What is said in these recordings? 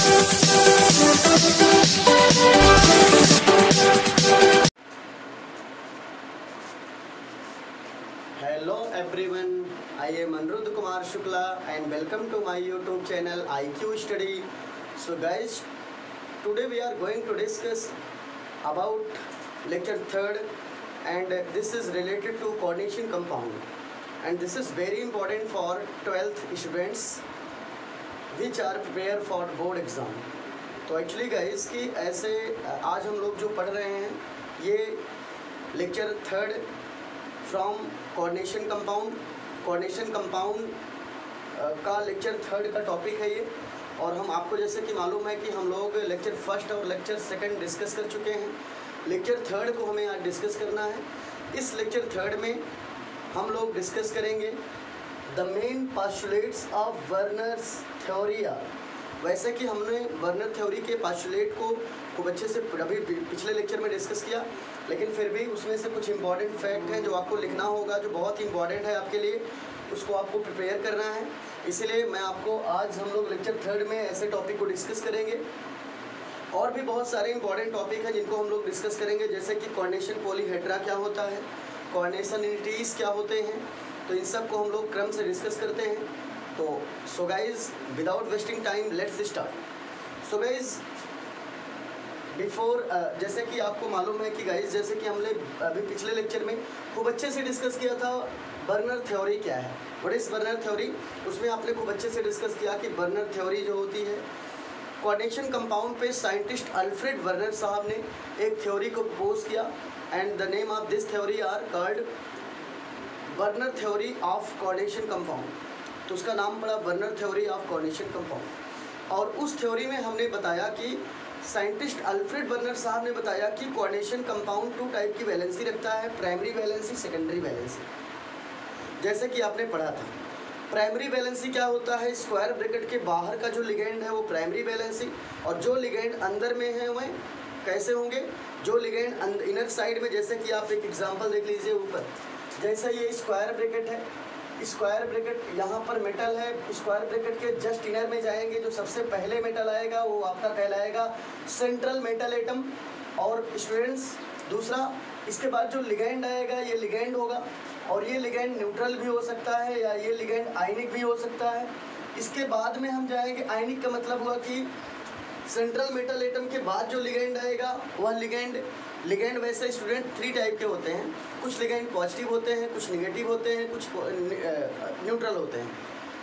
Hello everyone, I am Anirudh Kumar Shukla and welcome to my YouTube channel IQ Study. So guys, today we are going to discuss about lecture 3rd and this is related to coordination compound and this is very important for 12th students which are prepared for board exam. तो actually guys कि ऐसे आज हम लोग जो पढ़ रहे हैं ये lecture 3rd from coordination compound का लेक्चर 3rd का टॉपिक है ये। और हम आपको जैसे कि मालूम है कि हम लोग लेक्चर 1st और लेक्चर 2nd डिस्कस कर चुके हैं। लेक्चर 3rd को हमें आज डिस्कस करना है। इस लेक्चर 3rd में हम लोग डिस्कस करेंगे the main postulates of Werner's theory. वैसे कि हमने वर्नर थ्योरी के पोस्टुलेट को खूब अच्छे से अभी पिछले लेक्चर में डिस्कस किया, लेकिन फिर भी उसमें से कुछ इंपॉर्टेंट फैक्ट हैं जो आपको लिखना होगा, जो बहुत ही इंपॉर्टेंट है आपके लिए, उसको आपको प्रिपेयर करना है। इसीलिए मैं आपको आज हम लोग लेक्चर 3rd में ऐसे टॉपिक को डिस्कस करेंगे। और भी बहुत सारे इंपॉर्टेंट टॉपिक हैं जिनको हम लोग डिस्कस करेंगे, जैसे कि कोऑर्डिनेशन पॉलीहेड्रा क्या होता है, कोऑर्डिनेशन यूनिटीज़ क्या होते हैं, तो इन सब को हम लोग क्रम से डिस्कस करते हैं। तो so guys without wasting time let's start. So guys before जैसे कि आपको मालूम है कि गाइज जैसे कि हमने अभी पिछले लेक्चर में खूब अच्छे से डिस्कस किया था वर्नर थ्योरी क्या है, व्हाट इज़ वर्नर थ्योरी। उसमें आपने खूब अच्छे से डिस्कस किया कि वर्नर थ्योरी जो होती है कोऑर्डिनेशन कंपाउंड पे साइंटिस्ट अल्फ्रेड वर्नर साहब ने एक थ्योरी को प्रपोज किया and the name of this theory are called Werner theory of coordination compound. तो उसका नाम पड़ा Werner theory of coordination compound. और उस थ्योरी में हमने बताया कि साइंटिस्ट अल्फ्रेड वर्नर साहब ने बताया कि कोऑर्डिनेशन कंपाउंड 2 टाइप की वैलेंसी रखता है, प्राइमरी वैलेंसी, सेकेंडरी वैलेंसी। जैसे कि आपने पढ़ा था प्राइमरी वैलेंसी क्या होता है, स्क्वायर ब्रैकेट के बाहर का जो लिगेंड है वो प्राइमरी वैलेंसी, और जो लिगेंड अंदर में है वह कैसे होंगे, जो लिगेंड इनर साइड में, जैसे कि आप एक एग्जांपल देख लीजिए ऊपर, जैसे ये स्क्वायर ब्रैकेट है, स्क्वायर ब्रैकेट यहाँ पर मेटल है, स्क्वायर ब्रैकेट के जस्ट इनर में जाएंगे, जो सबसे पहले मेटल आएगा वो आपका कहलाएगा सेंट्रल मेटल एटम। और स्टूडेंट्स दूसरा इसके बाद जो लिगेंड आएगा ये लिगेंड होगा, और ये लिगेंड न्यूट्रल भी हो सकता है या ये लिगेंड आयनिक भी हो सकता है। इसके बाद में हम जाएंगे, आयनिक का मतलब हुआ कि सेंट्रल मेटल एटम के बाद जो लिगेंड आएगा वह लिगेंड वैसे स्टूडेंट 3 टाइप के होते हैं, कुछ लिगेंड पॉजिटिव होते हैं, कुछ निगेटिव होते हैं, कुछ न्यूट्रल होते हैं।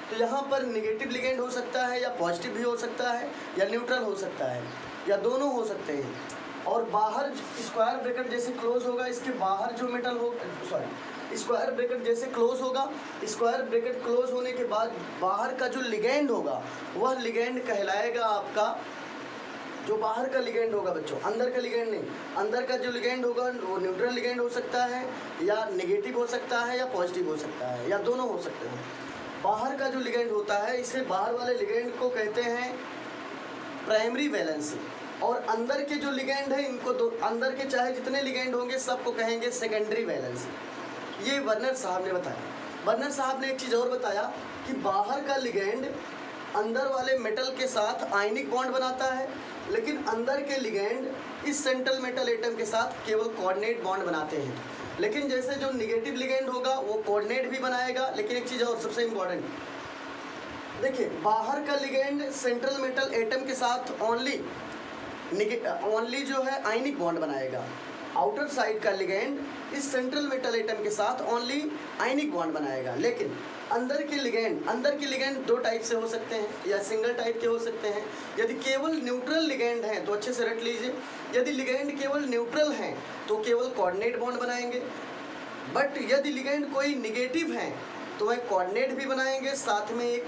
तो यहाँ पर निगेटिव लिगेंड हो सकता है या पॉजिटिव भी हो सकता है या न्यूट्रल हो सकता है या दोनों हो सकते हैं। और बाहर स्क्वायर ब्रैकेट जैसे क्लोज होगा, इसके बाहर जो मेटल हो स्क्वायर ब्रैकेट जैसे क्लोज होगा, स्क्वायर ब्रैकेट क्लोज होने के बाद बाहर का जो लिगेंड होगा वह लिगेंड कहलाएगा आपका, जो बाहर का लिगेंड होगा बच्चों, अंदर का लिगेंड नहीं, अंदर का जो लिगेंड होगा वो न्यूट्रल लिगेंड हो सकता है या नेगेटिव हो सकता है या पॉजिटिव हो सकता है या दोनों हो सकते हैं। बाहर का जो लिगेंड होता है इसे बाहर वाले लिगेंड को कहते हैं प्राइमरी वैलेंसी, और अंदर के जो लिगेंड है इनको अंदर के चाहे जितने लिगेंड होंगे सबको कहेंगे सेकेंडरी वैलेंसी। ये वर्नर साहब ने बताया। वर्नर साहब ने एक चीज़ और बताया कि बाहर का लिगेंड अंदर वाले मेटल के साथ आयनिक बॉन्ड बनाता है, लेकिन अंदर के लिगेंड इस सेंट्रल मेटल एटम के साथ केवल कोऑर्डिनेट बॉन्ड बनाते हैं। लेकिन जैसे जो निगेटिव लिगेंड होगा वो कोऑर्डिनेट भी बनाएगा, लेकिन एक चीज़ और सबसे इम्पोर्टेंट देखिए, बाहर का लिगेंड सेंट्रल मेटल एटम के साथ ओनली जो है आयनिक बॉन्ड बनाएगा, आउटर साइड का लिगेंड इस सेंट्रल मेटल एटम के साथ ओनली आयनिक बॉन्ड बनाएगा। लेकिन अंदर के लिगेंड 2 टाइप से हो सकते हैं या सिंगल टाइप के हो सकते हैं। यदि केवल न्यूट्रल लिगेंड हैं तो अच्छे से रट लीजिए, यदि लिगेंड केवल न्यूट्रल हैं तो केवल कोऑर्डिनेट बॉन्ड बनाएंगे, बट यदि लिगेंड कोई निगेटिव हैं तो वह कोऑर्डिनेट भी बनाएंगे, साथ में एक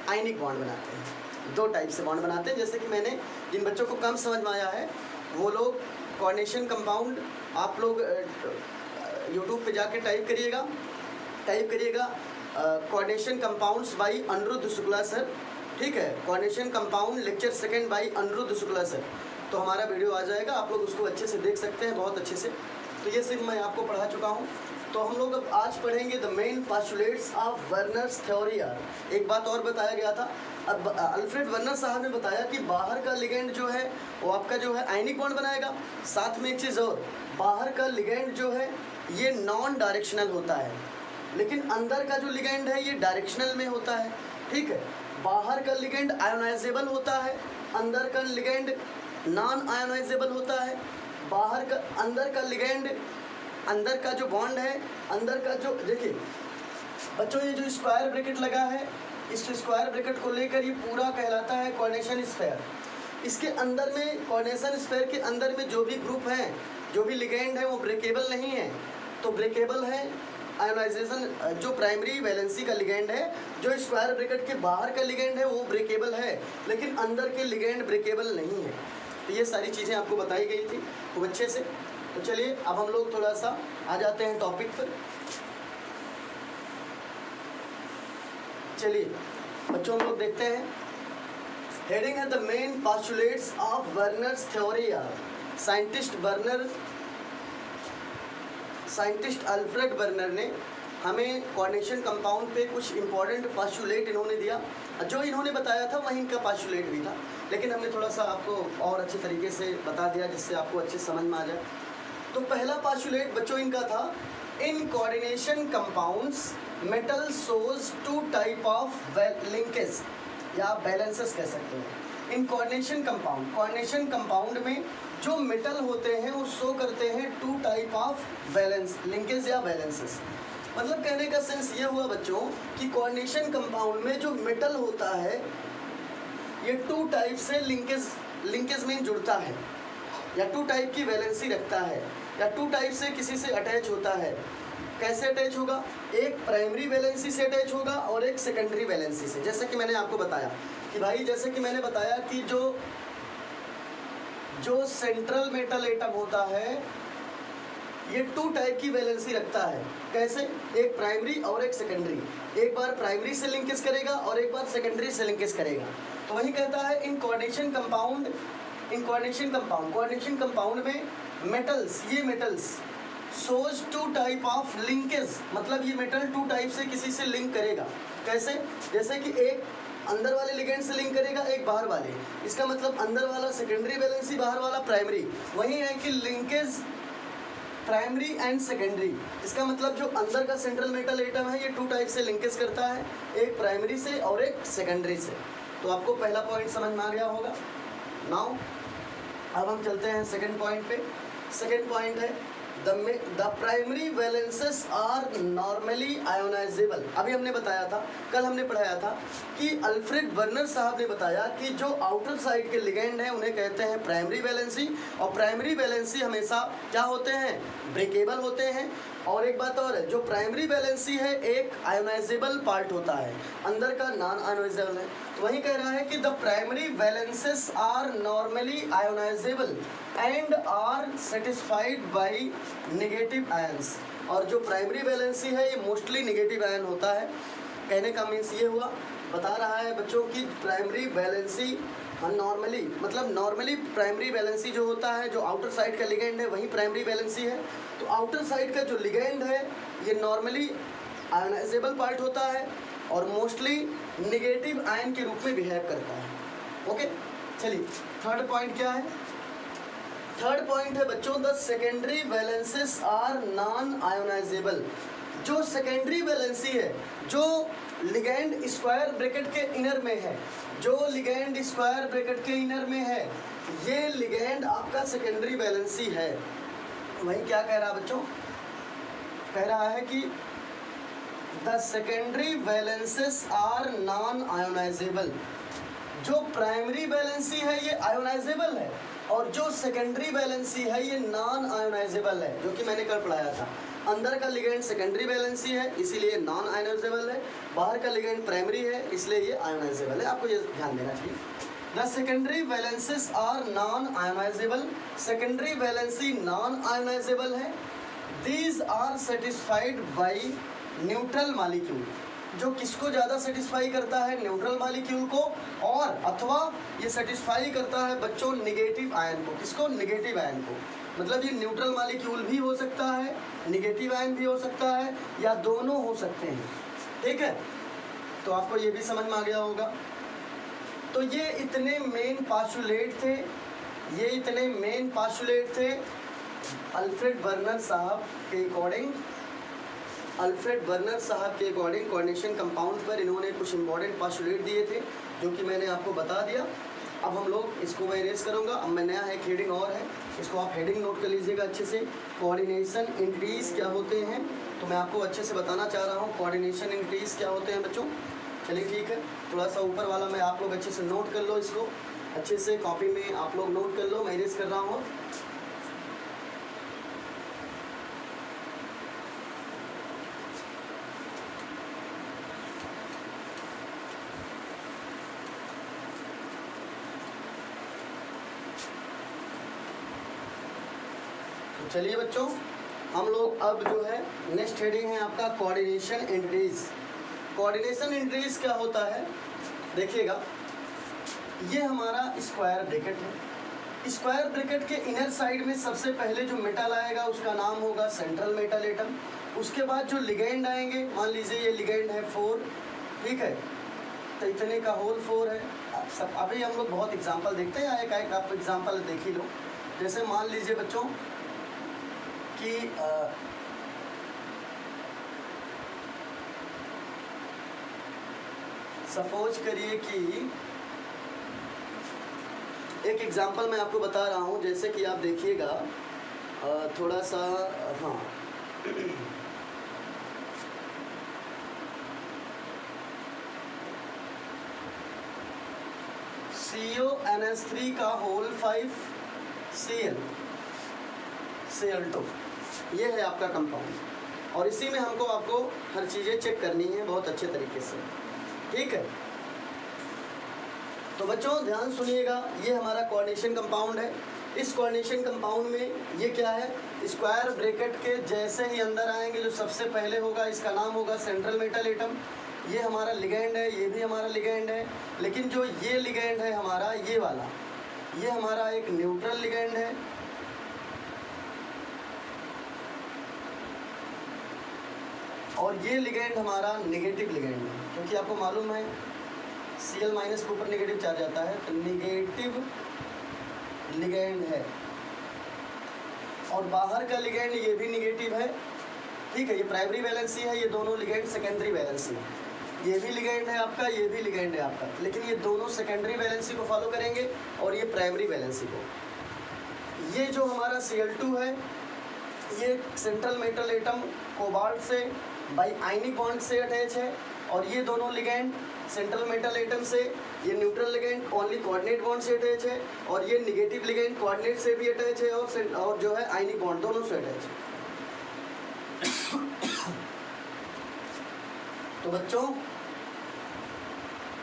आयनिक बॉन्ड बनाते हैं। 2 टाइप से बॉन्ड बनाते हैं। जैसे कि मैंने जिन बच्चों को कम समझ में आया है वो लोग कोऑर्डिनेशन कंपाउंड आप लोग यूट्यूब पे जाके टाइप करिएगा coordination compounds by Anirudh Shukla sir, ठीक है, coordination compound lecture 2nd by Anirudh Shukla sir, तो हमारा वीडियो आ जाएगा, आप लोग उसको अच्छे से देख सकते हैं, बहुत अच्छे से। तो ये सिर्फ मैं आपको पढ़ा चुका हूँ। तो हम लोग अब आज पढ़ेंगे the main postulates of Werner's theory. एक बात और बताया गया था, अब अल्फ्रेड वर्नर साहब ने बताया कि बाहर का लिगेंड जो है वो आपका जो है आयनिक बॉन्ड बनाएगा। साथ में एक चीज़ और, बाहर का लिगेंड जो है ये नॉन डायरेक्शनल होता है, लेकिन अंदर का जो लिगेंड है ये डायरेक्शनल में होता है। ठीक है, बाहर का लिगेंड आयोनाइजेबल होता है, अंदर का लिगेंड नॉन आयोनाइजेबल होता है। बाहर का अंदर का लिगेंड, अंदर का जो बॉन्ड है, अंदर का जो, देखिए बच्चों ये जो स्क्वायर ब्रैकेट लगा है, इस स्क्वायर ब्रैकेट को लेकर ये पूरा कहलाता है कोऑर्डिनेशन स्फीयर। इसके अंदर में, कोऑर्डिनेशन स्फीयर के अंदर में जो भी ग्रुप हैं, जो भी लिगेंड है वो ब्रेकेबल नहीं है। तो ब्रेकेबल है आयोनाइजेशन, जो प्राइमरी वैलेंसी का लिगेंड है, जो स्क्वायर ब्रैकेट के बाहर का लिगेंड है वो ब्रेकेबल है, लेकिन अंदर के लिगेंड ब्रेकेबल नहीं है। तो ये सारी चीज़ें आपको बताई गई थी खूब अच्छे से। तो चलिए अब हम लोग थोड़ा सा आ जाते हैं टॉपिक पर। चलिए बच्चों हम लोग देखते हैं, हेडिंग है the main postulates of Werner's theory. Scientist Alfred Werner ने हमें कोऑर्डिनेशन कंपाउंड पे कुछ इंपॉर्टेंट पोस्टुलेट इन्होंने दिया। जो इन्होंने बताया था वही इनका पोस्टुलेट भी था, लेकिन हमने थोड़ा सा आपको और अच्छे तरीके से बता दिया जिससे आपको अच्छे समझ में आ जाए। तो पहला पोस्टुलेट बच्चों इनका था, in coordination compounds metal shows two type of linkage या बैलेंसेस कह सकते हैं। इन कोऑर्डिनेशन कंपाउंड में जो मेटल होते हैं वो शो करते हैं two type of valence, linkage या बैलेंसेस। मतलब कहने का सेंस ये हुआ बच्चों कि कोऑर्डिनेशन कंपाउंड में जो मेटल होता है ये टू टाइप से लिंकेज में जुड़ता है, या टू टाइप की वैलेंसी रखता है, या टू टाइप से किसी से अटैच होता है। कैसे अटैच होगा? एक प्राइमरी वैलेंसी से अटैच होगा और एक सेकेंडरी वैलेंसी से। जैसे कि मैंने आपको बताया कि भाई, जैसे कि मैंने बताया कि जो सेंट्रल मेटल एटम होता है ये टू टाइप की वैलेंसी रखता है। कैसे? एक प्राइमरी और एक सेकेंडरी। एक बार प्राइमरी से लिंकेज करेगा और एक बार सेकेंडरी से लिंकेज करेगा। तो वही कहता है इन कोऑर्डिनेशन कंपाउंड में मेटल्स, ये metals shows two type of linkage, मतलब ये मेटल टू टाइप से किसी से लिंक करेगा। कैसे? जैसे कि एक अंदर वाले लिगेंड से लिंक करेगा, एक बाहर वाले। इसका मतलब अंदर वाला सेकेंडरी वैलेंसी, बाहर वाला प्राइमरी। वही है कि लिंकेज प्राइमरी एंड सेकेंडरी। इसका मतलब जो अंदर का सेंट्रल मेटल एटम है ये टू टाइप से लिंकेज करता है, एक प्राइमरी से और एक सेकेंडरी से। तो आपको पहला पॉइंट समझ में आ गया होगा। नाउ अब हम चलते हैं सेकेंड पॉइंट पे। सेकेंड पॉइंट है the primary valences are normally ionisable. अभी हमने बताया था, कल हमने पढ़ाया था कि अल्फ्रेड वर्नर साहब ने बताया कि जो आउटर साइड के लिगेंड हैं उन्हें कहते हैं प्राइमरी वैलेंसी, और प्राइमरी वैलेंसी हमेशा क्या होते हैं? ब्रेकेबल होते हैं। और एक बात और है, जो प्राइमरी वैलेंसी है एक आयोनाइजेबल पार्ट होता है, अंदर का नॉन आयोनाइजेबल है। तो वही कह रहा है कि the primary valences are normally ionisable and are satisfied by negative ions. और जो प्राइमरी वैलेंसी है ये मोस्टली नेगेटिव आयन होता है। कहने का मीन्स ये हुआ, बता रहा है बच्चों की प्राइमरी वैलेंसी नॉर्मली, मतलब नॉर्मली प्राइमरी वैलेंसी जो होता है, जो आउटर साइड का लिगेंड है वही प्राइमरी वैलेंसी है। तो आउटर साइड का जो लिगेंड है ये नॉर्मली आयोनाइजेबल पार्ट होता है और मोस्टली नेगेटिव आयन के रूप में बिहेव करता है। ओके, चलिए थर्ड पॉइंट क्या है? थर्ड पॉइंट है बच्चों, the secondary valences are non ionisable. जो सेकेंडरी वैलेंसी है, जो लिगेंड स्क्वायर ब्रैकेट के इनर में है, जो लिगेंड स्क्वायर ब्रैकेट के इनर में है, ये लिगेंड आपका सेकेंडरी वैलेंसी है। वही क्या कह रहा है बच्चों? कह रहा है कि the secondary valences are non ionisable. जो प्राइमरी वैलेंसी है ये आयोनाइजेबल है और जो सेकेंडरी वैलेंसी है ये नॉन आयोनाइजेबल है, जो कि मैंने कल पढ़ाया था। अंदर का लिगेंड सेकेंडरी वैलेंसी है इसीलिए नॉन आयोनाइजेबल है, बाहर का लिगेंड प्राइमरी है इसलिए ये आयोनाइजेबल है। आपको ये ध्यान देना चाहिए। The secondary valences are non ionizable, secondary valency non ionizable है। These are satisfied by neutral molecule. जो किसको ज़्यादा सेटिस्फाई करता है? न्यूट्रल मॉलिक्यूल को, और अथवा ये सेटिस्फाई करता है बच्चों नेगेटिव आयन को। किसको? नेगेटिव आयन को। मतलब ये न्यूट्रल मॉलिक्यूल भी हो सकता है, निगेटिव आयन भी हो सकता है, या दोनों हो सकते हैं। ठीक है, तो आपको ये भी समझ में आ गया होगा। तो ये इतने मेन पास्टुलेट थे, ये इतने मेन पास्टुलेट थे अल्फ्रेड बर्नर साहब के अकॉर्डिंग। अल्फ्रेड बर्नर साहब के अकॉर्डिंग कोऑर्डिनेशन कंपाउंड पर इन्होंने कुछ इंपॉर्टेंट पास्टुलेट दिए थे जो कि मैंने आपको बता दिया। अब हम लोग इसको मैं इरेज करूँगा। अब मैं नया एक हेडिंग और है, इसको आप हेडिंग नोट कर लीजिएगा अच्छे से। कोऑर्डिनेशन एंटिटीज़ क्या होते हैं, तो मैं आपको अच्छे से बताना चाह रहा हूँ कोऑर्डिनेशन एंटिटीज़ क्या होते हैं बच्चों। चलिए ठीक है, थोड़ा सा ऊपर वाला मैं आप लोग अच्छे से नोट कर लो, इसको अच्छे से कॉपी में आप लोग नोट कर लो, मैं इरेज कर रहा हूँ। चलिए बच्चों, हम लोग अब जो है नेक्स्ट हेडिंग है आपका कोऑर्डिनेशन एंटिटीज़। कोऑर्डिनेशन एंटिटीज़ क्या होता है, देखिएगा ये हमारा स्क्वायर ब्रैकेट है। स्क्वायर ब्रैकेट के इनर साइड में सबसे पहले जो मेटल आएगा उसका नाम होगा सेंट्रल मेटल एटम। उसके बाद जो लिगेंड आएंगे, मान लीजिए ये लिगेंड है 4, ठीक है, तो इतने का होल 4 है। सब अभी हम लोग बहुत एग्जाम्पल देखते हैं, एक आप एग्जाम्पल देख ही लो। जैसे मान लीजिए बच्चों कि सपोज करिए कि एक एग्जांपल मैं आपको बता रहा हूँ, जैसे कि आप देखिएगा थोड़ा सा, हाँ CONH3 का होल 5 Cl2, ये है आपका कंपाउंड। और इसी में हमको आपको हर चीज़ें चेक करनी है बहुत अच्छे तरीके से, ठीक है। तो बच्चों ध्यान सुनिएगा, ये हमारा कोऑर्डिनेशन कंपाउंड है। इस कोऑर्डिनेशन कंपाउंड में ये क्या है, स्क्वायर ब्रैकेट के जैसे ही अंदर आएंगे जो सबसे पहले होगा इसका नाम होगा सेंट्रल मेटल एटम। ये हमारा लिगेंड है, ये भी हमारा लिगेंड है, लेकिन जो ये लिगेंड है हमारा ये वाला, ये हमारा एक न्यूट्रल लिगेंड है। और ये लिगेंड हमारा नेगेटिव लिगेंड है, क्योंकि आपको मालूम है Cl माइनस के ऊपर नेगेटिव चार्ज आता है, तो नेगेटिव लिगेंड है। और बाहर का लिगेंड ये भी नेगेटिव है, ठीक है, ये प्राइमरी वैलेंसी है, ये दोनों लिगेंड सेकेंडरी वैलेंसी है। ये भी लिगेंड है आपका, ये भी लिगेंड है आपका, लेकिन ये दोनों सेकेंडरी वैलेंसी को फॉलो करेंगे और ये प्राइमरी वैलेंसी को। ये जो हमारा Cl2 है, ये सेंट्रल मेटल एटम कोबाल्ट से बाई आयनिक बॉन्ड से अटैच है, और ये दोनों लिगेंड सेंट्रल मेटल एटम से, ये neutral ligand only coordinate bond से अटैच है, और ये निगेटिव लिगेंड कोऑर्डिनेट से भी अटैच है, और जो है आयनिक बॉन्ड दोनों से अटैच है। तो बच्चों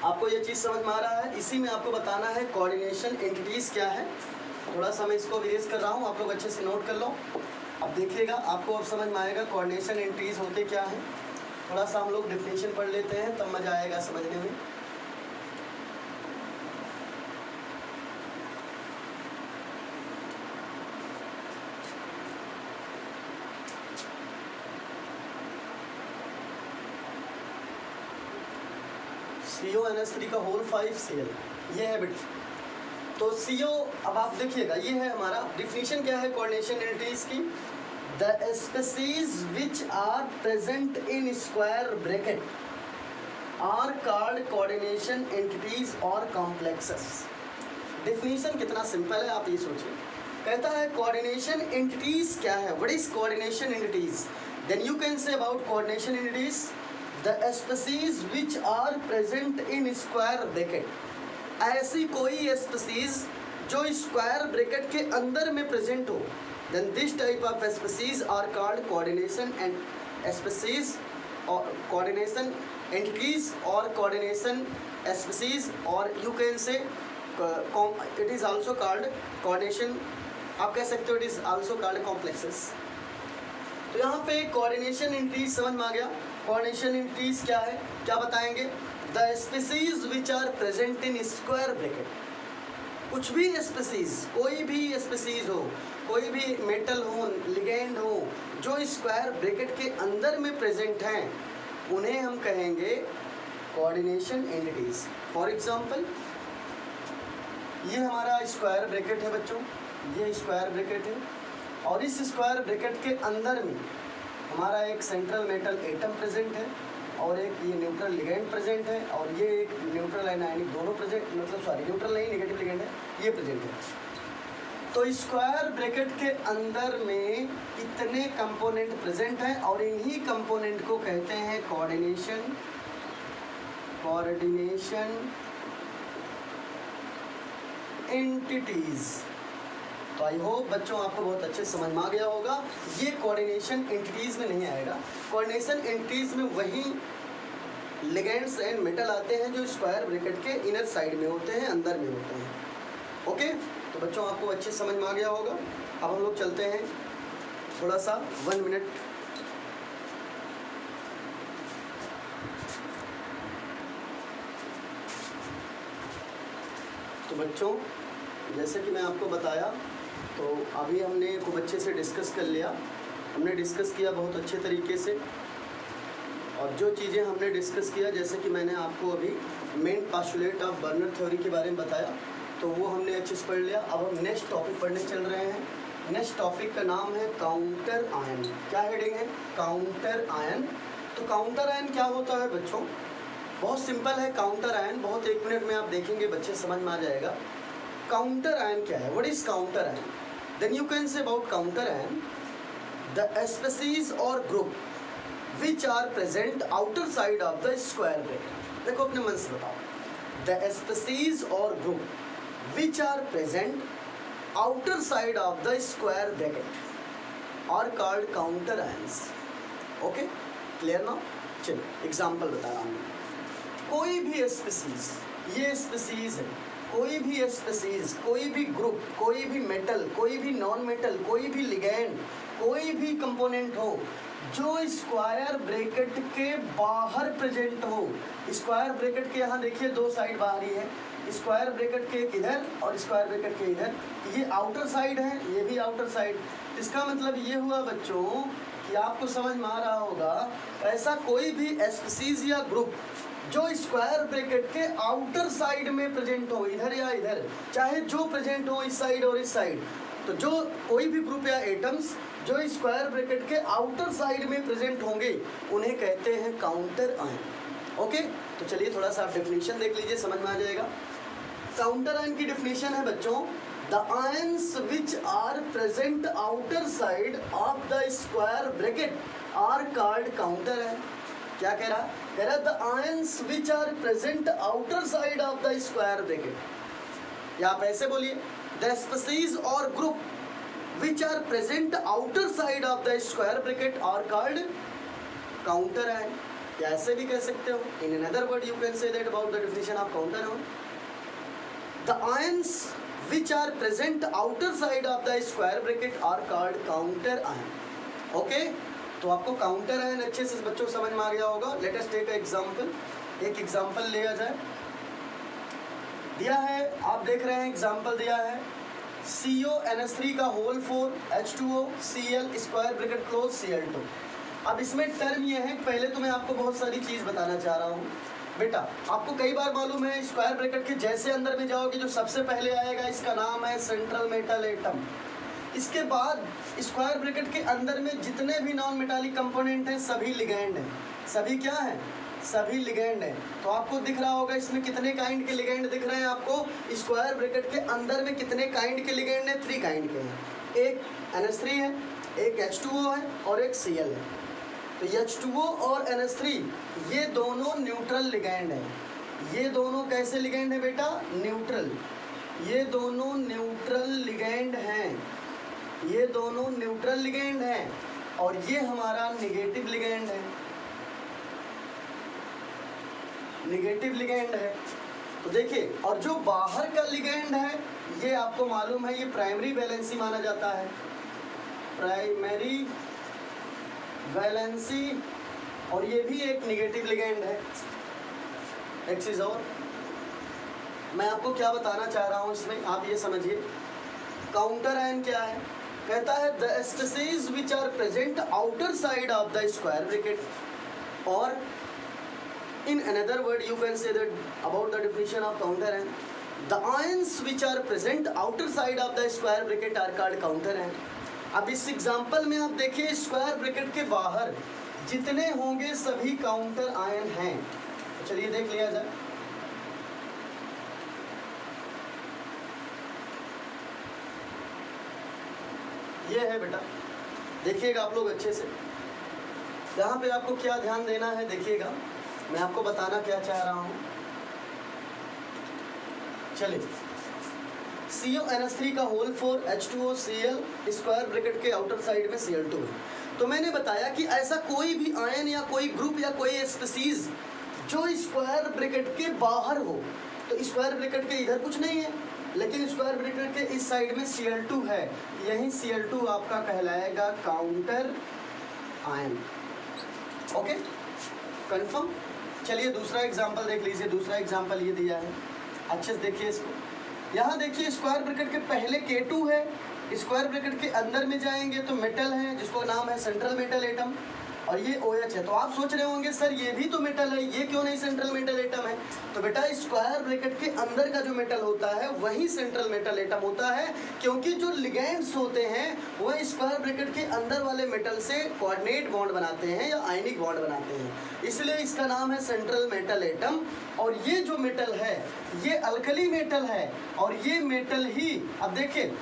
आपको ये चीज़ समझ में आ रहा है, इसी में आपको बताना है कोऑर्डिनेशन एंटिटीज़ क्या है। थोड़ा सा मैं इसको इरेज कर रहा हूँ, आप लोग अच्छे से नोट कर लो। अब देखिएगा आपको अब समझ में आएगा कोऑर्डिनेशन एंटिटीज़ होते क्या हैं। थोड़ा सा हम लोग डेफिनेशन पढ़ लेते हैं, तब मज़ा आएगा समझने में। CONH3 का होल 5 Cl, ये है बेटा। तो CO, अब आप देखिएगा ये है हमारा डिफिनीशन क्या है कोऑर्डिनेशन एंटिटीज़ की। The species which are present in square bracket are called coordination entities और कॉम्प्लेक्सेस। डिफिनीशन कितना सिंपल है आप ये सोचिए। कहता है कोऑर्डिनेशन एंटिटीज क्या है, what is coordination entities, then you can say about coordination entities the species which are present in square bracket, ऐसी कोई स्पीसीज जो स्क्वायर ब्रैकेट के अंदर में प्रेजेंट हो, then this type of species are called coordination and species or coordination entities or coordination species, or you can say it is also called coordination, आप कह सकते हो it is also called complexes। तो यहाँ पे coordination entities समझ में आ गया। कोऑर्डिनेशन एंटिटीज क्या है, क्या बताएंगे, the species which are present in square bracket, कुछ भी स्पीसीज, कोई भी स्पीसीज हो, कोई भी मेटल हो, लिगेंड हो, जो स्क्वायर ब्रैकेट के अंदर में प्रेजेंट हैं, उन्हें हम कहेंगे कोऑर्डिनेशन एंटिटीज। फॉर एग्जांपल ये हमारा स्क्वायर ब्रैकेट है बच्चों, ये स्क्वायर ब्रैकेट है और इस स्क्वायर ब्रैकेट के अंदर में हमारा एक सेंट्रल मेटल एटम प्रेजेंट है और एक ये न्यूट्रल लिगेंड प्रेजेंट है और ये एक न्यूट्रल एंड आयनिक दोनों प्रेजेंट, मतलब सॉरी न्यूट्रल नहीं नेगेटिव लिगेंड है, ये प्रेजेंट है। तो स्क्वायर ब्रैकेट के अंदर में इतने कंपोनेंट प्रेजेंट हैं और इन्हीं कंपोनेंट को कहते हैं कोऑर्डिनेशन एंटिटीज। तो आई होप बच्चों आपको बहुत अच्छे समझ में आ गया होगा। ये कोऑर्डिनेशन एंटिटीज में नहीं आएगा, कोऑर्डिनेशन एंटिटीज में वही लिगेंड्स एंड मेटल आते हैं जो स्क्वायर ब्रैकेट के इनर साइड में होते हैं, अंदर में होते हैं। ओके, तो बच्चों आपको अच्छे समझ में आ गया होगा। अब हम लोग चलते हैं थोड़ा सा 1 मिनट। तो बच्चों जैसे कि मैं आपको बताया, तो अभी हमने खूब अच्छे से डिस्कस कर लिया, हमने डिस्कस किया बहुत अच्छे तरीके से। और जो चीज़ें हमने डिस्कस किया, जैसे कि मैंने आपको अभी main postulate of burner theory के बारे में बताया, तो वो हमने अच्छे से पढ़ लिया। अब हम नेक्स्ट टॉपिक पढ़ने चल रहे हैं। नेक्स्ट टॉपिक का नाम है काउंटर आयन। क्या हेडिंग है? Counter ion. तो काउंटर आयन क्या होता है बच्चों? बहुत सिंपल है काउंटर आयन, बहुत 1 मिनट में आप देखेंगे बच्चे समझ में आ जाएगा। काउंटर आयन क्या है? What is counter ion? Then you can say about counter ion the species और group which are present outer side of the square bracket. देखो अपने मन से बताओ, द स्पीसीज और group which are present outer side of the square bracket are called counter ions. Okay, clear ना? चलिए example बता रहा हूँ। कोई भी स्पीसीज, ये स्पीसीज है, कोई भी स्पीसीज, कोई भी ग्रुप, कोई भी मेटल, कोई भी नॉन मेटल, कोई भी लिगेंड, कोई भी कंपोनेंट हो जो स्क्वायर ब्रैकेट के बाहर प्रेजेंट हो। स्क्वायर ब्रैकेट के यहाँ देखिए 2 साइड बाहरी है, स्क्वायर ब्रैकेट के एक इधर और स्क्वायर ब्रैकेट के इधर, ये आउटर साइड है, ये भी आउटर साइड। इसका मतलब ये हुआ बच्चों कि आपको समझ में आ रहा होगा, ऐसा कोई भी स्पीसीज या ग्रुप जो स्क्वायर ब्रैकेट के आउटर साइड में प्रेजेंट हो, इधर या इधर, चाहे जो प्रेजेंट हो इस साइड और इस साइड, तो जो कोई भी ग्रुप या एटम्स जो स्क्वायर ब्रैकेट के आउटर साइड में प्रेजेंट होंगे उन्हें कहते हैं काउंटर आयन। ओके, तो चलिए थोड़ा सा आप डेफिनेशन देख लीजिए, समझ में आ जाएगा। काउंटर आयन की डेफिनेशन है बच्चों, the ions which are present outer side of the square bracket are called counter ion. क्या कह रहा? कह रहा the ions which are present outer side of the square bracket. या आप ऐसे बोलिए, द स्पीसीज और group which are present outer side of the square bracket are called counter ion। या ऐसे भी कह सकते हो, in another word you can say that about the definition of counter ion, the ions which are present outer side of the square bracket are called counter ion। okay, तो आपको counter ion अच्छे से बच्चों समझ में आ गया होगा। let us take an example। एक एग्जाम्पल लिया जाए, दिया है, आप देख रहे हैं एग्जाम्पल दिया है CONH3 का whole 4 H2O Cl square bracket close Cl2। अब इसमें टर्म ये है, पहले तो मैं आपको बहुत सारी चीज़ बताना चाह रहा हूँ बेटा। आपको कई बार मालूम है स्क्वायर ब्रैकेट के जैसे अंदर में जाओगे जो सबसे पहले आएगा इसका नाम है सेंट्रल मेटल एटम। इसके बाद स्क्वायर ब्रैकेट के अंदर में जितने भी नॉन मेटालिक कंपोनेंट हैं सभी लिगेंड हैं। सभी क्या हैं? सभी लिगेंड हैं। तो आपको दिख रहा होगा इसमें कितने काइंड के लिगेंड दिख रहे हैं आपको? स्क्वायर ब्रैकेट के अंदर में कितने काइंड के लिगेंड हैं? 3 काइंड के हैं। एक NH3 है, एक H2O है और एक Cl है। तो H2O और NH3 ये दोनों न्यूट्रल लिगेंड हैं। ये दोनों कैसे लिगेंड है बेटा? न्यूट्रल। ये दोनों न्यूट्रल लिगेंड हैं, ये दोनों न्यूट्रल लिगेंड हैं और ये हमारा नेगेटिव लिगेंड है, नेगेटिव लिगेंड है। तो देखिए, और जो बाहर का लिगेंड है ये आपको मालूम है ये प्राइमरी वैलेंसी माना जाता है, प्राइमरी वैलेंसी, और ये भी एक नेगेटिव लिगेंड है। एक चीज़ और, मैं आपको क्या बताना चाह रहा हूँ इसमें, आप ये समझिए। काउंटर आयन क्या है? कहता है the species which are present outer side of the square bracket, और in another word you can say that about the definition of counter ion, the ions which are present outer side of the square bracket are called counter ion. अब इस example में आप देखिए square bracket के बाहर जितने होंगे सभी काउंटर आयन हैं। तो चलिए देख लिया जाए। ये है बेटा, देखिएगा आप लोग अच्छे से, यहाँ पे आपको क्या ध्यान देना है देखिएगा, मैं आपको बताना क्या चाह रहा हूँ। चलिए CONH3 का होल 4 H2OCl स्क्वायर ब्रैकेट के आउटर साइड में Cl2 है। तो मैंने बताया कि ऐसा कोई भी आयन या कोई ग्रुप या कोई स्पीसीज जो स्क्वायर ब्रैकेट के बाहर हो, तो स्क्वायर ब्रैकेट के इधर कुछ नहीं है, लेकिन स्क्वायर ब्रैकेट के इस साइड में Cl2 है, यही Cl2 आपका कहलाएगा काउंटर आयन। Okay, confirm. चलिए दूसरा एग्जांपल देख लीजिए। दूसरा एग्जांपल ये दिया है, अच्छे से देखिए इसको। यहाँ देखिए स्क्वायर ब्रैकेट के पहले K2 है, स्क्वायर ब्रैकेट के अंदर में जाएंगे तो मेटल है जिसको नाम है सेंट्रल मेटल एटम, और ये OH है। तो आप सोच रहे होंगे सर ये भी तो मेटल है, ये क्यों नहीं सेंट्रल मेटल एटम है? तो बेटा स्क्वायर ब्रैकेट के अंदर का जो मेटल होता है वही सेंट्रल मेटल एटम होता है, क्योंकि जो लिगेंड्स होते हैं वह स्क्वायर ब्रैकेट के अंदर वाले मेटल से कोऑर्डिनेट बॉन्ड बनाते हैं या आयनिक बॉन्ड बनाते हैं, इसलिए इसका नाम है सेंट्रल मेटल एटम। और ये जो मेटल है ये अल्कली मेटल है, और ये मेटल ही, अब देखिए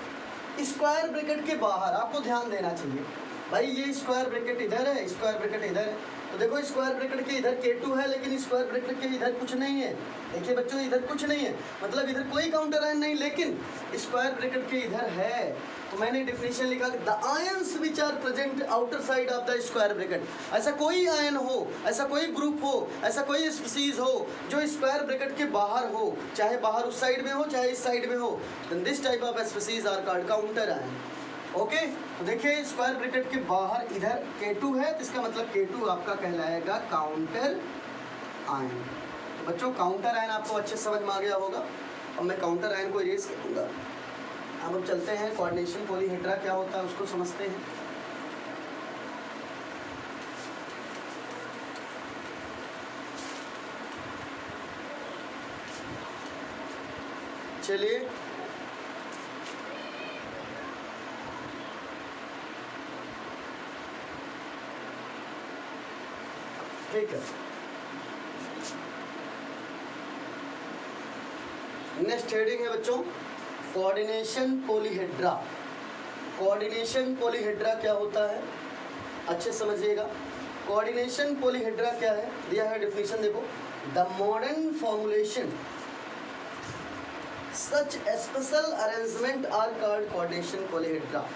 स्क्वायर ब्रैकेट के बाहर आपको ध्यान देना चाहिए भाई, ये स्क्वायर ब्रैकेट इधर है, स्क्वायर ब्रैकेट इधर है, तो देखो स्क्वायर ब्रैकेट के इधर K2 है, लेकिन स्क्वायर ब्रैकेट के इधर कुछ नहीं है। देखिए बच्चों इधर कुछ नहीं है, मतलब इधर कोई काउंटर आयन नहीं, लेकिन स्क्वायर ब्रैकेट के इधर है। तो मैंने डिफिनेशन लिखा the ions which are present outer side of the square bracket. ऐसा कोई आयन हो, ऐसा कोई ग्रुप हो, ऐसा कोई स्पीसीज हो जो स्क्वायर ब्रैकेट के बाहर हो, चाहे बाहर उस साइड में हो चाहे इस साइड में हो, then this type of species are called counter ion. Okay, तो देखिए स्क्वायर ब्रैकेट के बाहर इधर K2 है, तो इसका मतलब K2 आपका कहलाएगा काउंटर आयन। तो बच्चों काउंटर आयन आपको अच्छे समझ में आ गया होगा। अब मैं काउंटर आयन को इरेज करूँगा। अब चलते हैं कोऑर्डिनेशन पॉलीहेड्रा क्या होता है उसको समझते हैं। चलिए ठीक है, नेक्स्ट हेडिंग है बच्चों कोऑर्डिनेशन पॉलीहेड्रा। कोऑर्डिनेशन पॉलीहेड्रा क्या होता है अच्छे समझिएगा। कोऑर्डिनेशन पॉलीहेड्रा क्या है, दिया है डिफिनेशन देखो, the modern formulation such special arrangement are called coordination polyhedra.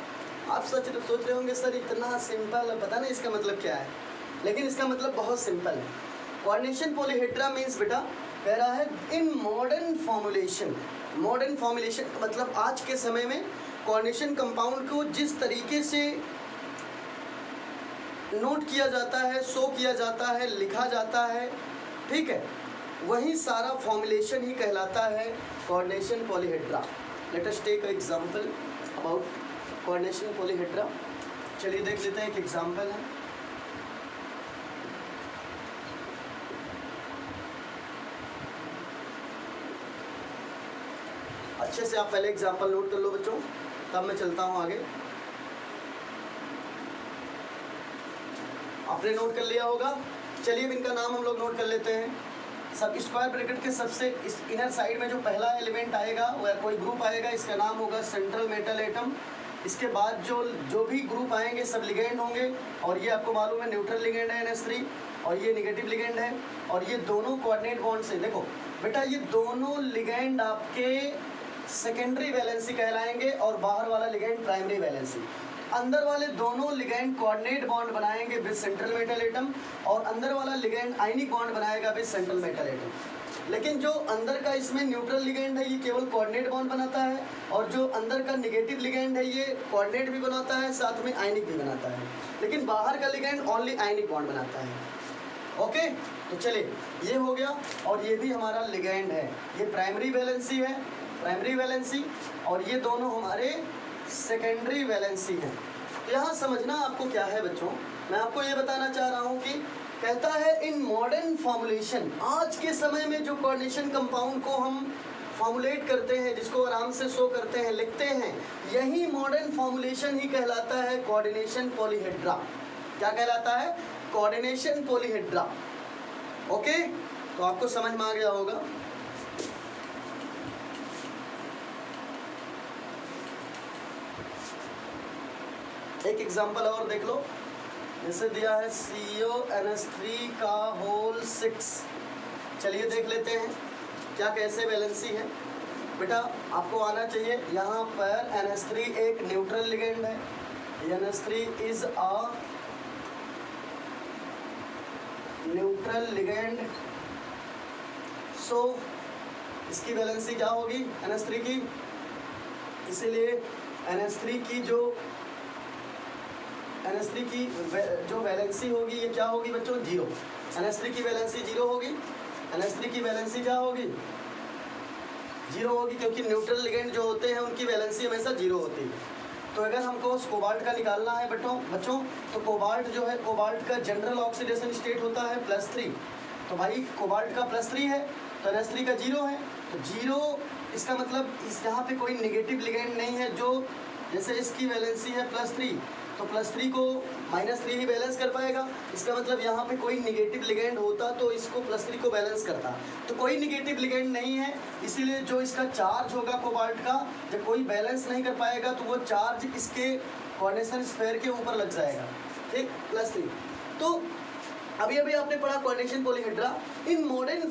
आप सोच रहे होंगे सर इतना सिंपल, पता नहीं इसका मतलब क्या है, लेकिन इसका मतलब बहुत सिंपल है। कोऑर्डिनेशन पॉलीहेड्रा मीन्स बेटा कह रहा है in modern formulation. Modern formulation का मतलब आज के समय में कोऑर्डिनेशन कंपाउंड को जिस तरीके से नोट किया जाता है, शो किया जाता है, लिखा जाता है, ठीक है, वही सारा फॉर्मुलेशन ही कहलाता है coordination polyhedra. Let us take example about coordination polyhedra. चलिए देख लेते हैं, एक एग्जांपल है। अच्छे से आप पहले एग्जांपल नोट कर लो बच्चों, तब मैं चलता हूँ आगे। आपने नोट कर लिया होगा। चलिए इनका नाम हम लोग नोट कर लेते हैं। सब स्क्वायर ब्रैकेट के सबसे इस इनर साइड में जो पहला एलिमेंट आएगा वह कोई ग्रुप आएगा, इसका नाम होगा सेंट्रल मेटल एटम। इसके बाद जो भी ग्रुप आएंगे सब लिगेंड होंगे, और ये आपको मालूम है न्यूट्रल लिगेंड है NH3, और ये निगेटिव लिगेंड है, और ये दोनों कोऑर्डिनेट बॉन्ड से, देखो बेटा ये दोनों लिगेंड आपके सेकेंडरी वैलेंसी कहलाएंगे और बाहर वाला लिगेंड प्राइमरी वैलेंसी। अंदर वाले दोनों लिगेंड कोऑर्डिनेट बॉन्ड बनाएंगे विद सेंट्रल मेटल एटम, और अंदर वाला लिगेंड आयनिक बॉन्ड बनाएगा विद सेंट्रल मेटल एटम। लेकिन जो अंदर का इसमें न्यूट्रल लिगेंड है ये केवल कोऑर्डिनेट बॉन्ड बनाता है, और जो अंदर का निगेटिव लिगेंड है ये कोऑर्डिनेट भी बनाता है, साथ में आयनिक भी बनाता है, लेकिन बाहर का लिगेंड ओनली आयनिक बॉन्ड बनाता है। ओके, तो चलिए ये हो गया, और ये भी हमारा लिगैंड है, ये प्राइमरी वैलेंसी है, प्राइमरी वैलेंसी, और ये दोनों हमारे सेकेंडरी वैलेंसी हैं। तो यहाँ समझना आपको क्या है बच्चों, मैं आपको ये बताना चाह रहा हूँ कि कहता है इन मॉडर्न फॉर्मुलेशन, आज के समय में जो कोऑर्डिनेशन कंपाउंड को हम फॉर्मुलेट करते हैं, जिसको आराम से शो करते हैं, लिखते हैं, यही मॉडर्न फॉर्मुलेशन ही कहलाता है कोऑर्डिनेशन पॉलीहेड्रा। क्या कहलाता है? Coordination polyhedra. ओके, तो आपको समझ में आ गया होगा। एक एग्जांपल और देख लो, जैसे दिया है CONH3 का होल 6। चलिए देख लेते हैं क्या कैसे वैलेंसी है। बेटा आपको आना चाहिए, यहाँ पर NH3 एक न्यूट्रल लिगेंड है, NH3 is a neutral ligand, so इसकी वैलेंसी क्या होगी NH3 की, इसीलिए NH3 की जो वैलेंसी होगी ये क्या होगी बच्चों? 0। NH3 की वैलेंसी 0 होगी, NH3 की वैलेंसी क्या होगी? 0 होगी, क्योंकि न्यूट्रल लिगेंड जो होते हैं उनकी वैलेंसी हमेशा 0 होती है। तो अगर हमको कोबाल्ट का निकालना है बच्चों, तो कोबाल्ट जो है, कोबाल्ट का जनरल ऑक्सीडेशन स्टेट होता है +3। तो भाई कोबाल्ट का +3 है, तो NH3 का 0 है, तो 0 इसका मतलब इस यहाँ पे कोई निगेटिव लिगेंड नहीं है। जो जैसे इसकी वैलेंसी है +3, तो +3 को -3 ही बैलेंस कर पाएगा। इसका मतलब यहाँ पे कोई निगेटिव लिगेंड होता तो इसको +3 को बैलेंस करता, तो कोई निगेटिव लिगेंड नहीं है, इसीलिए जो इसका चार्ज होगा कोबाल्ट का, जब कोई बैलेंस नहीं कर पाएगा तो वो चार्ज इसके कोऑर्डिनेशन स्फीयर के ऊपर लग जाएगा, ठीक, +3। तो अभी अभी आपने पढ़ा coordination polyhedra. In modern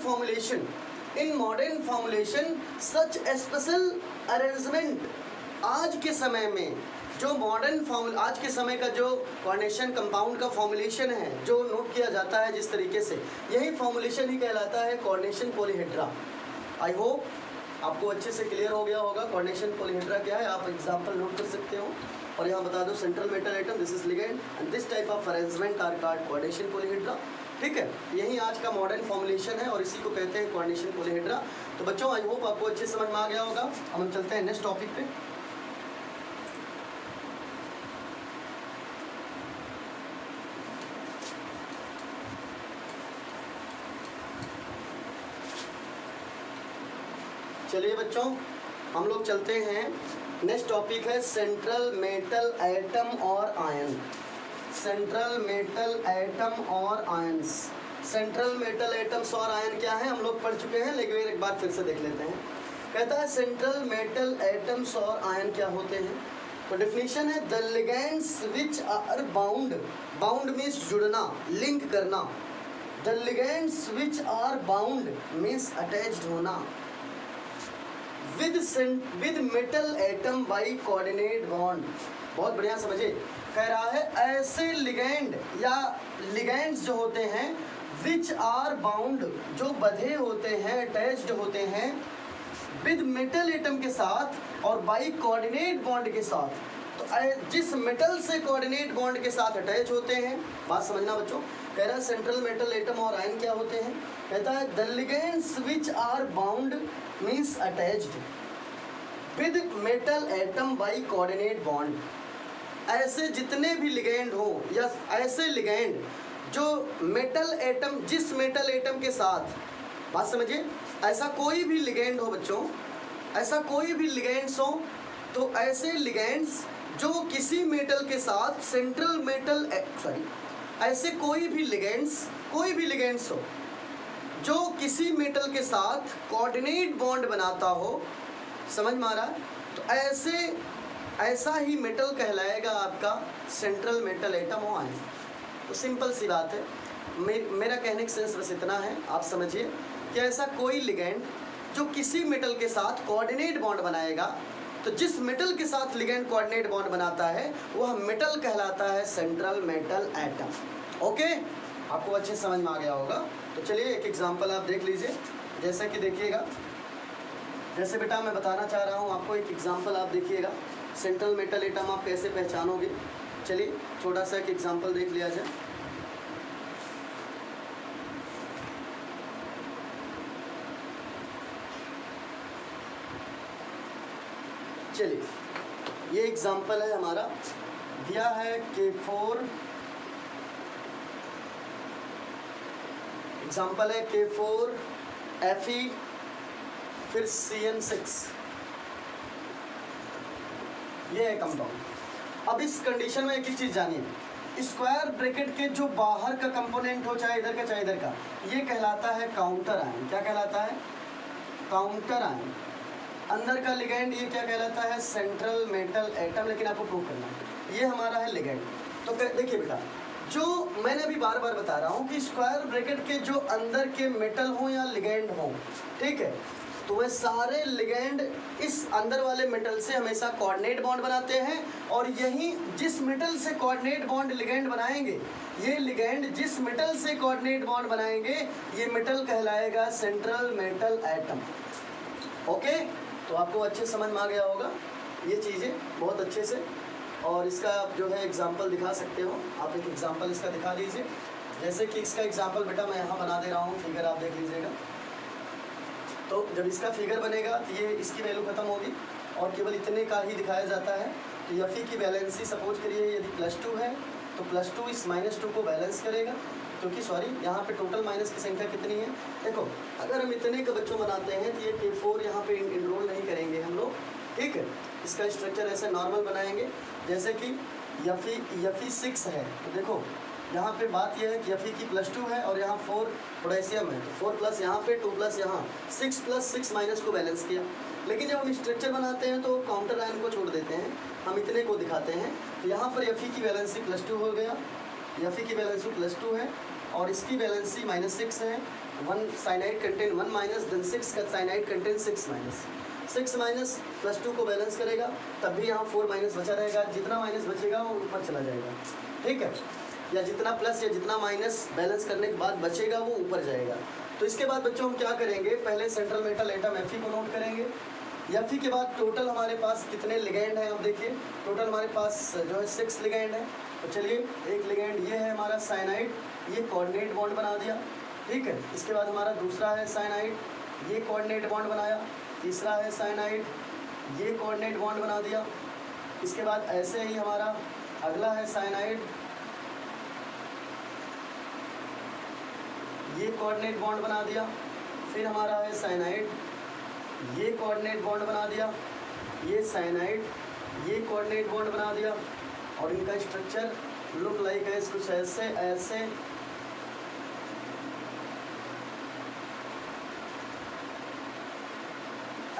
formulation such special arrangement, आज के समय में जो आज के समय का जो कोऑर्डिनेशन कंपाउंड का फॉर्मुलेशन है, जो नोट किया जाता है जिस तरीके से, यही फॉर्मुलेशन ही कहलाता है कोऑर्डिनेशन पॉलीहेड्रा। आई होप आपको अच्छे से क्लियर हो गया होगा कोऑर्डिनेशन पॉलीहेड्रा क्या है। आप एग्जांपल नोट कर सकते हो, और यहाँ बता दो central metal atom this is ligand and this type of arrangement are called coordination polyhedra. ठीक है, यही आज का मॉडर्न फॉर्मुलेशन है और इसी को कहते हैं कोऑर्डिनेशन पॉलीहेड्रा। तो बच्चों आई होप आपको अच्छे समझ में आ गया होगा। अब हम चलते हैं नेक्स्ट टॉपिक पे। चलिए बच्चों हम लोग चलते हैं, नेक्स्ट टॉपिक है सेंट्रल मेटल एटम और आयन। सेंट्रल मेटल एटम और आयंस। सेंट्रल मेटल एटम्स और आयन क्या है हम लोग पढ़ चुके हैं, लेकिन एक बार फिर से देख लेते हैं। कहता है सेंट्रल मेटल एटम्स और आयन क्या होते हैं। तो डेफिनेशन है the ligands which are bound, bound means जुड़ना, लिंक करना। The ligands which are bound means attached होना with metal atom by coordinate bond. बहुत बढ़िया समझे, कह रहा है ऐसे लिगेंड या लिगेंड्स जो होते हैं विच आर बाउंड, जो बंधे होते हैं, अटैच्ड होते हैं विद मेटल एटम के साथ और बाई कोऑर्डिनेट बॉन्ड के साथ। तो जिस मेटल से कोऑर्डिनेट बॉन्ड के साथ अटैच होते हैं, बात समझना बच्चों। कह रहा है सेंट्रल मेटल एटम और आयन क्या होते हैं। कहता है the ligands which are bound means attached with metal atom by coordinate bond. ऐसे जितने भी लिगेंड हो या ऐसे लिगेंड जो मेटल एटम, जिस मेटल एटम के साथ, बात समझिए, ऐसा कोई भी लिगेंड हो बच्चों, ऐसा कोई भी लिगेंड्स हो, तो ऐसे लिगेंड्स जो किसी मेटल के साथ सेंट्रल मेटल ऐसे कोई भी लिगेंड्स हो जो किसी मेटल के साथ कोऑर्डिनेट बॉन्ड बनाता हो, समझ में आ रहा है, तो ऐसा ही मेटल कहलाएगा आपका सेंट्रल मेटल एटम और आयन। तो सिंपल सी बात है, मेरा कहने का सेंस बस इतना है, आप समझिए कि ऐसा कोई लिगेंड जो किसी मेटल के साथ कोऑर्डिनेट बॉन्ड बनाएगा, तो जिस मेटल के साथ लिगेंड कोऑर्डिनेट बॉन्ड बनाता है वह मेटल कहलाता है सेंट्रल मेटल एटम। ओके, आपको अच्छे समझ में आ गया होगा। तो चलिए एक एग्जांपल आप देख लीजिए, जैसा कि देखिएगा, जैसे बेटा मैं बताना चाह रहा हूँ आपको, एक एग्जांपल आप देखिएगा, सेंट्रल मेटल एटम आप कैसे पहचानोगे। चलिए छोटा सा एक एग्जांपल देख लिया जाए। चलिए ये एग्जांपल है हमारा, दिया है K4, एग्जांपल है K4 Fe फिर CN6, ये है कंपाउंड। अब इस कंडीशन में एक ही चीज़ जानिए, स्क्वायर ब्रैकेट के जो बाहर का कंपोनेंट हो, चाहे इधर का चाहे इधर का, ये कहलाता है काउंटर आयन। क्या कहलाता है? Counter ion. अंदर का लिगैंड ये क्या कहलाता है? Central metal atom. लेकिन आपको प्रूव करना है, ये हमारा है लिगैंड। तो देखिए बेटा, जो मैंने अभी बार बार बता रहा हूँ कि स्क्वायर ब्रैकेट के जो अंदर के मेटल हो या लिगैंड हो, ठीक है, तो वह सारे लिगैंड इस अंदर वाले मेटल से हमेशा कोऑर्डिनेट बॉन्ड बनाते हैं, और यही जिस मेटल से कोऑर्डिनेट बॉन्ड लिगैंड बनाएंगे, ये लिगैंड जिस मेटल से कोऑर्डिनेट बॉन्ड बनाएंगे, ये मेटल कहलाएगा सेंट्रल मेटल एटम। ओके, तो आपको अच्छे समझ में आ गया होगा ये चीज़ें बहुत अच्छे से। और इसका आप जो है एग्जाम्पल दिखा सकते हो, आप एक एग्जाम्पल इसका दिखा दीजिए। जैसे कि इसका एग्जाम्पल बेटा मैं यहाँ बना दे रहा हूँ, फिगर आप देख लीजिएगा। तो जब इसका फिगर बनेगा तो ये इसकी वैल्यू खत्म होगी और केवल इतने का ही दिखाया जाता है। तो Fe की बैलेंसी सपोज करिए यदि +2 है तो +2 इस -2 को बैलेंस करेगा, क्योंकि सॉरी यहाँ पे टोटल माइनस की संख्या कितनी है। देखो, अगर हम इतने का बच्चों बनाते हैं तो ये K4 यहाँ पे इनरोल नहीं करेंगे हम लोग, ठीक है। इसका स्ट्रक्चर ऐसे नॉर्मल बनाएंगे, जैसे कि Fe 6 है, तो देखो यहाँ पे बात यह है कि Fe की +2 है और यहाँ 4 पोटेशियम है, तो 4 प्लस यहाँ पे 2 प्लस यहाँ 6 प्लस 6 माइनस को बैलेंस किया। लेकिन जब हम स्ट्रक्चर बनाते हैं तो काउंटर आयन को छोड़ देते हैं, हम इतने को दिखाते हैं। तो यहाँ पर Fe की बैलेंसी +2 हो गया, Fe की बैलेंसी +2 है और इसकी बैलेंसी -6 है। 1 साइनाइड कंटेन 1 माइनस, देन 6 का साइनाइड कंटेन 6 माइनस, 6 माइनस +2 को बैलेंस करेगा, तब भी यहाँ 4 माइनस बचा रहेगा। जितना माइनस बचेगा वो ऊपर चला जाएगा, ठीक है, या जितना प्लस या जितना माइनस बैलेंस करने के बाद बचेगा वो ऊपर जाएगा। तो इसके बाद बच्चों हम क्या करेंगे, पहले सेंट्रल मेटल एटम Fe को नोट करेंगे। Fe के बाद टोटल हमारे पास कितने लिगैंड हैं, अब देखिए टोटल हमारे पास जो है 6 लिगैंड है। तो चलिए, एक लिगैंड ये है हमारा साइनाइड, ये कोऑर्डिनेट बॉन्ड बना दिया, ठीक है। इसके बाद हमारा दूसरा है साइनाइड, ये कोऑर्डिनेट बॉन्ड बनाया। तीसरा है साइनाइड, ये कोऑर्डिनेट बॉन्ड बना दिया। इसके बाद ऐसे ही हमारा अगला है साइनाइड, ये कोऑर्डिनेट बॉन्ड बना दिया। फिर हमारा है साइनाइड, ये कोऑर्डिनेट बॉन्ड बना दिया। ये साइनाइड, ये कोऑर्डिनेट बॉन्ड बना दिया। और इनका स्ट्रक्चर लुक लाइक है कुछ ऐसे ऐसे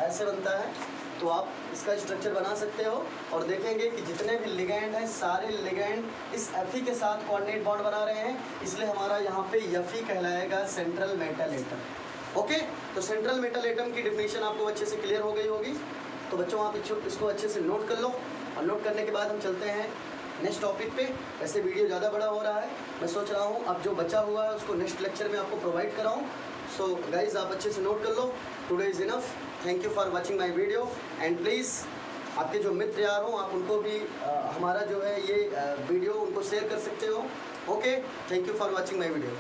ऐसे बनता है। तो आप इसका स्ट्रक्चर बना सकते हो और देखेंगे कि जितने भी लिगैंड हैं सारे लिगैंड इस Fe के साथ कोऑर्डिनेट बॉन्ड बना रहे हैं, इसलिए हमारा यहाँ पे Fe कहलाएगा सेंट्रल मेटल एटम। ओके, तो सेंट्रल मेटल एटम की डिफिनीशन आपको अच्छे से क्लियर हो गई होगी। तो बच्चों आप इसको अच्छे से नोट कर लो, और नोट करने के बाद हम चलते हैं नेक्स्ट टॉपिक पे। वैसे वीडियो ज़्यादा बड़ा हो रहा है, मैं सोच रहा हूँ अब जो बचा हुआ है उसको नेक्स्ट लेक्चर में आपको प्रोवाइड कराऊँ। सो गाइज आप अच्छे से नोट कर लो। Today is enough. Thank you for watching my video and please आपके जो मित्र यार हों आप उनको भी हमारा जो है ये वीडियो उनको शेयर कर सकते हो। Okay, thank you for watching my video.